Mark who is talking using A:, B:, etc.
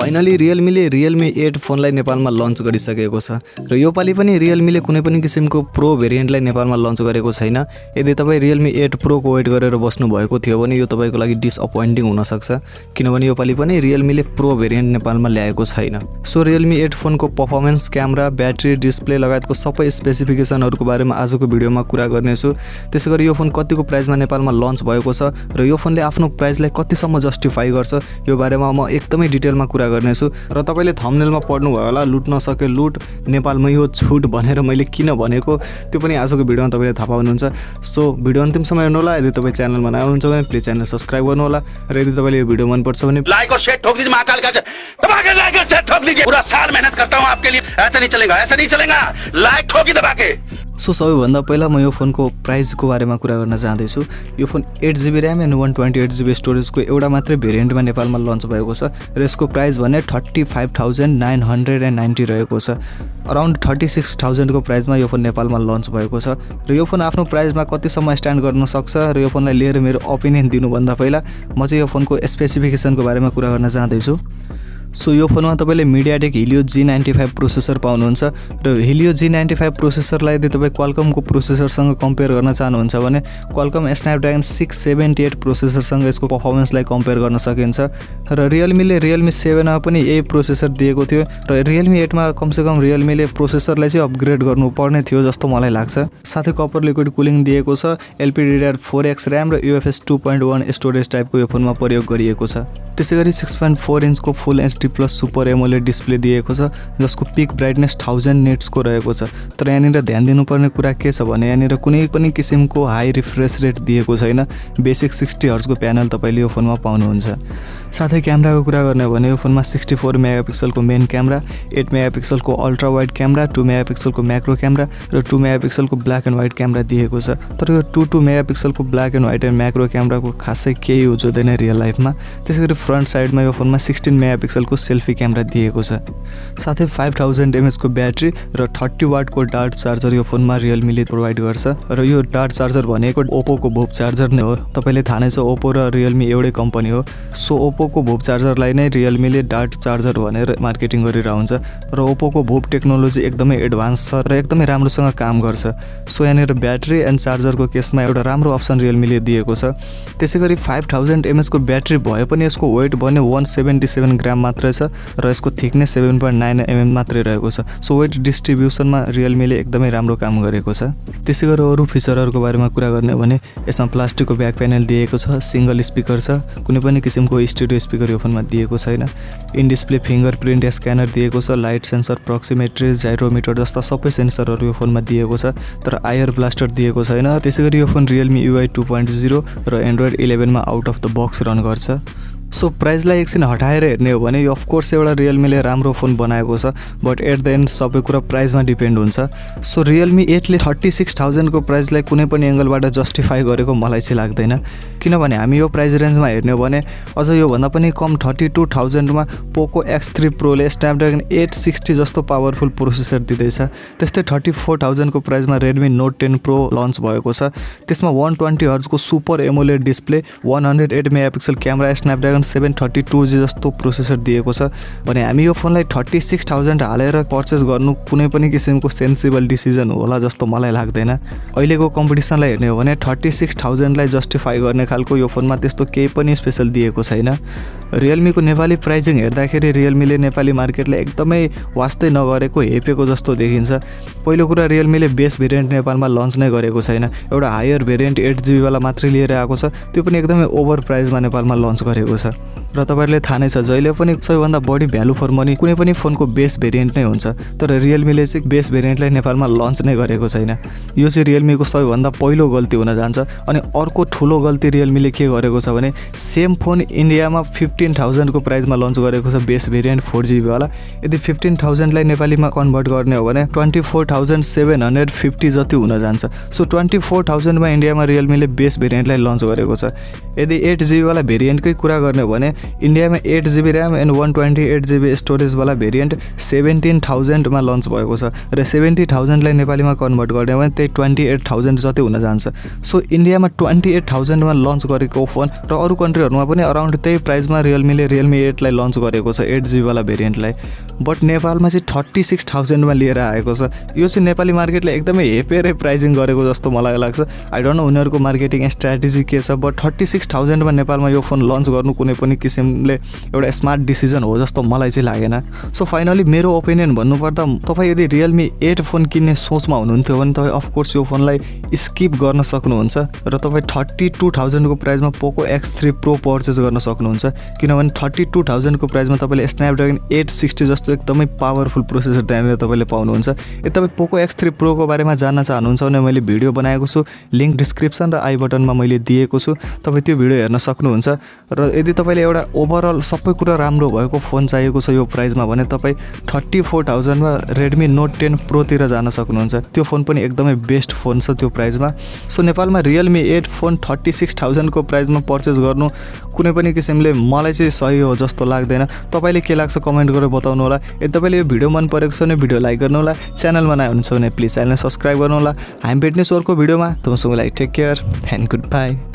A: Finally रियलमीले Realme 8 फोनलाई नेपालमा lunch गरिसकेको छ र यो पालि पनि रियलमीले कुनै पनि किसिमको प्रो भेरिएन्टलाई नेपालमा लन्च गरेको छैन। यदि तपाई Realme 8 Pro को वेट गरेर बस्नु भएको थियो भने यो तपाईको लागि डिसअपोइन्टिङ हुन सक्छ, किनभने यो पालि पनि रियलमीले प्रो भेरिएन्ट नेपालमा ल्याएको छैन। सो Realme 8 फोनको परफर्मेन्स, क्यामेरा, ब्याट्री, डिस्प्ले लगायतको सबै स्पेसिफिकेसनहरुको बारेमा आजको भिडियोमा कुरा गर्नेछु। त्यसैगरी यो फोन कतिको प्राइसमा नेपालमा लन्च भएको छ र यो फोनले आफ्नो प्राइसलाई कतिसम्म जस्टिफाई गर्छ यो बारेमा म एकदमै डिटेलमा कुरा गर्नेछु। र तपाईले थम्बनेलमा पढ्नु भयो होला लुट नसके लुट, नेपालमा यो छुट भनेर मैले किन भनेको त्यो पनि आजको भिडियोमा तपाईले थाहा पाउनुहुन्छ। सो भिडियो अन्तिमसम्म हेर्नु होला। यदि तपाई च्यानलमा नयाँ हुनुहुन्छ भने प्लिज च्यानल सब्स्क्राइब गर्नु होला र यदि तपाईले यो भिडियो मन पर्छ भने
B: लाइक और शेयर ठोक दीजिए। महाकाल का दबा के लाइक और शेयर ठोक दीजिए। पूरा साल मेहनत करता हूं आपके लिए, ऐसा नहीं चलेगा, ऐसा नहीं चलेगा। लाइक ठोकी दबा के।
A: सो सबैभन्दा पहिला म यो फोनको प्राइसको बारेमा कुरा गर्न चाहदैछु। यो phone 8GB RAM and 128GB स्टोरेजको एउटा मात्रै भेरिएन्टमा नेपालमा लन्च भएको छ र यसको प्राइस भने 35,990 रहेको छ। अराउन्ड 36,000 को प्राइसमा यो फोन नेपालमा लन्च भएको छ र यो फोन आफ्नो प्राइसमा कतिसम्म स्ट्यान्ड गर्न सक्छ र यो फोनलाई लिएर मेरो ओपिनियन दिनुभन्दा पहिला म चाहिँ यो फोनको स्पेसिफिकेसनको बारेमा कुरा गर्न चाहदैछु। सो यो फोनमा तपाईले मिडियाटेक Helio G95 प्रोसेसर पाउनुहुन्छ र Helio G95 प्रोसेसरलाई यदि तपाई क्वालकमको प्रोसेसरसँग कम्पेयर गर्न चाहनुहुन्छ भने क्वालकम स्न्यापड्रागन 678 प्रोसेसरसँग यसको परफर्मेन्सलाई कम्पेयर गर्न सकिन्छ र रियलमीले Realme 7 मा पनि यही प्रोसेसर दिएको थियो र Realme 8 मा कमसेकम रियलमीले प्रोसेसरलाई चाहिँ अपग्रेड गर्नुपर्ने थियो जस्तो मलाई लाग्छ। साथै कपर लिक्विड कुलिङ दिएको छ, LPDDR4X र्याम र UFS 2.1 स्टोरेज टाइपको यो फोनमा प्रयोग गरिएको छ। त्यसैगरी 6.4 इन्चको फुल HD plus super AMOLED display दिएको छ जसको पिक ब्राइटनेस 1000 निट्स को रहेको छ। तर यहाँनिर ध्यान दिनुपर्ने कुरा के छ भने यहाँनिर कुनै पनि किसिमको हाई रिफ्रेश रेट दिएको छैन। बेसिक 60 हर्ट्ज को प्यानल तपाईले यो फोनमा पाउनुहुन्छ। साथै क्यामेराको कुरा गर्ने हो भने यो फोनमा 64 मेगापिक्सलको मेन क्यामेरा, 8 मेगापिक्सलको अल्ट्रा वाइड क्यामेरा, 2 मेगापिक्सलको म्याक्रो क्यामेरा र 2 मेगापिक्सलको ब्ल्याक एन्ड व्हाइट क्यामेरा दिएको छ। तर यो 2 मेगापिक्सलको black and white and macro क्यामेराको खासै केही युज हुँदैन रियल लाइफमा। त्यसैगरी फ्रन्ट साइडमा यो फोनमा 16 मेगापिक्सलको सेल्फी क्यामेरा दिएको छ। साथै 5000 mAh को ब्याट्री र 30 वाट को डार्ट चार्जर यो फोनमा रियलमीले प्रोवाइड गर्छ र यो डार्ट चार्जर भनेको ओप्पो को भोप चार्जर नै हो। तपाईले थाहा नै छ ओप्पो र रियलमी एउटै कम्पनी हो। सो ओप्पो को भोप चार्जरलाई नै रियलमीले डार्ट चार्जर भनेर मार्केटिङ गरिरहेको हुन्छ र ओप्पो को भोप टेक्नोलोजी एकदमै एडभान्स छ र एकदमै राम्रोसँग काम गर्छ। सो यहाँनिर ब्याट्री एन्ड चार्जरको केसमा एउटा राम्रो अप्सन रियलमीले दिएको छ। त्यसैगरी 5000 mAh को ब्याट्री भए पनि यसको वेट भने 177 ग्राम मात्रै छ र यसको थिकनेस 7.9 mm मात्रै रहेको छ। सो वेट डिस्ट्रिब्युसनमा रियलमीले एकदमै राम्रो काम गरेको छ। त्यसैगरी अरु फिचरहरुको बारेमा कुरा गर्ने हो भने यसमा प्लास्टिकको ब्याक प्यानल दिएको छ, सिंगल स्पिकर छ, कुनै पनि किसिमको स्टुडियो स्पिकर यो फोनमा दिएको छैन। इन डिस्प्ले फिंगरप्रिन्ट स्क्यानर दिएको छ, लाइट सेन्सर, प्रोक्सिमेट्री, जाइरोमिटर जस्ता सबै सेन्सरहरु यो फोनमा दिएको छ, तर आयर ब्लास्टर दिएको छैन। त्यसैगरी यो फोन Realme UI 2.0 र Android 11 मा out of the box run गर्छ। सो प्राइसलाई एकछिन हटाएर हेर्ने हो भने यो अफ कोर्स एउटा रियलमीले राम्रो फोन बनाएको छ, बट एट द एन्ड सबै कुरा प्राइसमा डिपेन्ड हुन्छ। सो Realme 8 ले 36,000 को प्राइसलाई कुनै पनि एंगलबाट जस्टिफाई गरेको मलाई चाहिँ लाग्दैन, किनभने हामी यो प्राइस रेन्जमा हेर्ने हो भने अझ यो भन्दा पनि कम 32,000 मा Poco X3 Pro ले स्न्यापड्रागन 860 जस्तो पावरफुल प्रोसेसर दिँदैछ। त्यस्तै 34,000 को प्राइसमा Redmi Note 10 Pro लन्च भएको छ। त्यसमा 120 हर्ट्ज को super AMOLED display, 108 megapixel camera, Snapdragon 732G जस्तो प्रोसेसर दिएको छ भने हामी यो फोनलाई 36,000 हालेर पर्चेस गर्नु कुनै पनि किसिमको सेन्सिबल डिसिजन होला जस्तो मलाई लाग्दैन। अहिलेको कम्पिटिसनलाई हेर्ने हो भने 36,000 लाई जस्टिफाई गर्ने खालको यो फोनमा त्यस्तो केही पनि स्पेशल दिएको छैन। रियलमी को नेपाली प्राइसिङ हेर्दाखेरि रियलमीले नेपाली मार्केटले एकदमै वास्तै नगरेको हेपेको जस्तो देखिन्छ। पहिलो कुरा रियलमीले बेस भेरिएन्ट नेपालमा लन्च नै गरेको छैन, एउटा हायर भेरिएन्ट 8GB वाला मात्रै लिएर आएको छ, त्यो पनि एकदमै ओभर प्राइसमा नेपालमा लन्च गरेको छ। र तपाईहरुले थाहा नै छ जहिले पनि सबैभन्दा बढी भ्यालु फर मनी कुनै पनि फोनको बेस भेरिएन्ट नै हुन्छ, तर रियलमीले चाहिँ बेस भेरिएन्टलाई नेपालमा लन्च नै गरेको छैन। यो चाहिँ रियलमीको सबैभन्दा पहिलो गल्ती हुन जान्छ। अनि अर्को ठुलो गल्ती रियलमीले के गरेको छ भने सेम फोन इन्डियामा 15,000 को प्राइसमा लन्च गरेको छ बेस भेरिएन्ट 4GB वाला। यदि 15,000 लाई नेपालीमा कन्भर्ट गर्ने हो भने 24,750 जति हुन जान्छ। सो 24,000 मा इन्डियामा रियलमीले बेस भेरिएन्टलाई लन्च गरेको छ। यदि 8GB वाला भेरिएन्टकै कुरा गर्ने हो भने इन्डियामा 8GB ऱ्याम एन्ड 128GB स्टोरेजवाला भेरिएन्ट 17,000मा लन्च भएको छ र 70,000लाई नेपालीमा कन्भर्ट गर्ने हो भने त्यही 28,000 जति हुन जान्छ। सो इन्डियामा 28,000मा लन्च गरेको फोन र अरू कन्ट्रीहरूमा पनि अराउन्ड त्यही प्राइसमा रियलमीले Realme 8लाई लन्च गरेको छ 8GB वाला भेरिएन्टलाई। बट नेपालमा चाहिँ 36,000मा लिएर आएको छ। यो चाहिँ नेपाली मार्केटले एकदमै हेपेरै प्राइसिङ गरेको जस्तो मलाई लाग्छ। आई डोन्ट नो उनीहरूको मार्केटिङ स्ट्र्याटेजी के छ, बट 36,000मा नेपालमा यो फोन लन्च गर्नु कुनै पनि किसिमले एउटा स्मार्ट डिसिजन हो जस्तो मलाई चाहिँ लागेन। सो फाइनली मेरो ओपिनियन भन्नुपर्दा तपाईँ यदि Realme 8 फोन किन्ने सोचमा हुनुहुन्थ्यो भने तपाईँ अफकोर्स यो फोनलाई स्किप गर्न सक्नुहुन्छ र तपाईँ 32,000 को प्राइसमा पोको X3 Pro पर्चेस गर्न सक्नुहुन्छ, किनभने 32,000 को प्राइसमा तपाईँले स्न्यापड्रागन 860 जस्तो एकदमै पावरफुल प्रोसेसर त्यहाँनिर तपाईँले पाउनुहुन्छ। यदि तपाईँ पोको X3 Pro को बारेमा जान्न चाहनुहुन्छ भने मैले भिडियो बनाएको छु, लिङ्क डिस्क्रिप्सन र आई बटनमा मैले दिएको छु, तपाईँ त्यो भिडियो हेर्न सक्नुहुन्छ। र यदि तपाईँले एउटा ओभरअल सबै कुरा राम्रो भएको फोन चाहिएको छ यो प्राइसमा भने तपाईँ 34,000मा Redmi Note 10 Pro तिर जान सक्नुहुन्छ। त्यो फोन पनि एकदमै बेस्ट फोन छ त्यो प्राइसमा। सो नेपालमा Realme 8 फोन 36,000 को प्राइसमा पर्चेस गर्नु कुनै पनि किसिमले मलाई चाहिँ सही हो जस्तो लाग्दैन। तपाईँले के लाग्छ कमेन्ट गरेर बताउनु होला। यदि तपाईँले यो भिडियो मन परेको छ भने भिडियो लाइक गर्नु होला, च्यानलमा नयाँ हुनुहुन्छ भने प्लिज च्यानल सब्स्क्राइब गर्नु होला। हामी भेट्नेछौँ अर्को भिडियोमा। तपाईँसँगलाई take care and good by.